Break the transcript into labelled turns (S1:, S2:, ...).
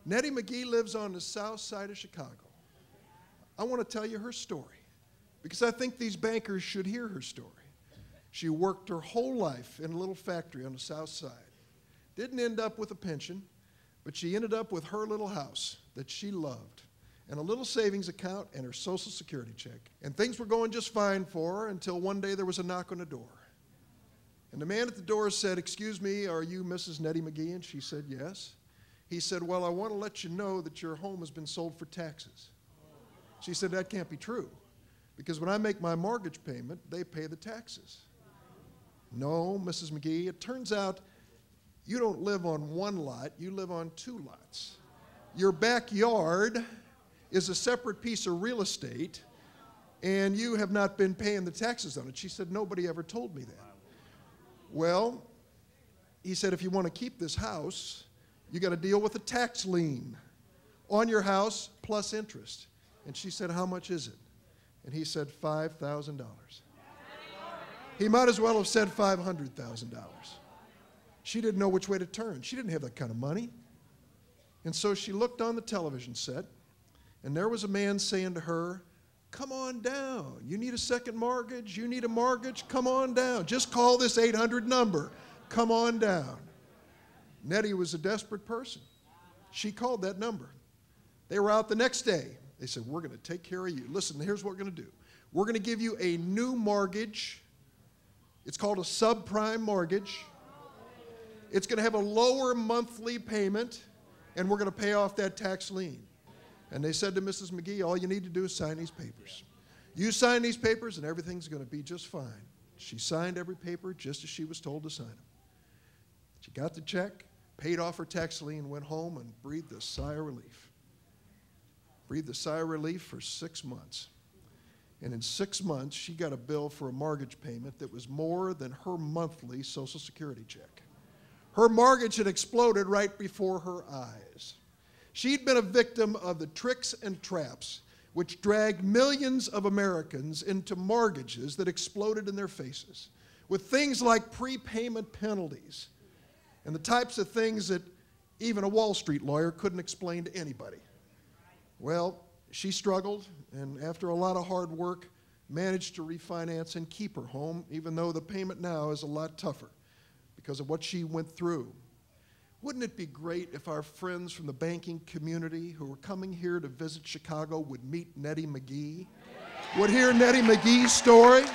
S1: Nettie McGee lives on the south side of Chicago. I want to tell you her story because I think these bankers should hear her story. She worked her whole life in a little factory on the south side. Didn't end up with a pension, but she ended up with her little house that she loved and a little savings account and her Social Security check. And things were going just fine for her until one day there was a knock on the door. And the man at the door said, "Excuse me, are you Mrs. Nettie McGee?" And she said, "Yes." He said, "Well, I want to let you know that your home has been sold for taxes." She said, "That can't be true, because when I make my mortgage payment, they pay the taxes." "No, Mrs. McGee, it turns out you don't live on one lot, you live on two lots. Your backyard is a separate piece of real estate, and you have not been paying the taxes on it." She said, "Nobody ever told me that." "Well," he said, "if you want to keep this house, you got to deal with a tax lien on your house plus interest." And she said, "How much is it?" And he said, $5,000. He might as well have said $500,000. She didn't know which way to turn. She didn't have that kind of money. And so she looked on the television set, and there was a man saying to her, "Come on down. You need a second mortgage? You need a mortgage? Come on down. Just call this 800 number. Come on down." Nettie was a desperate person. She called that number. They were out the next day. They said, "We're going to take care of you. Listen, here's what we're going to do. We're going to give you a new mortgage. It's called a subprime mortgage. It's going to have a lower monthly payment, and we're going to pay off that tax lien." And they said to Mrs. McGee, "All you need to do is sign these papers. You sign these papers, and everything's going to be just fine." She signed every paper just as she was told to sign them. She got the check, paid off her tax lien, went home, and breathed a sigh of relief. Breathed a sigh of relief for 6 months. And in 6 months, she got a bill for a mortgage payment that was more than her monthly Social Security check. Her mortgage had exploded right before her eyes. She'd been a victim of the tricks and traps which dragged millions of Americans into mortgages that exploded in their faces, with things like prepayment penalties and the types of things that even a Wall Street lawyer couldn't explain to anybody. Well, she struggled, and after a lot of hard work, managed to refinance and keep her home, even though the payment now is a lot tougher because of what she went through. Wouldn't it be great if our friends from the banking community who are coming here to visit Chicago would meet Nettie McGee, would hear Nettie McGee's story?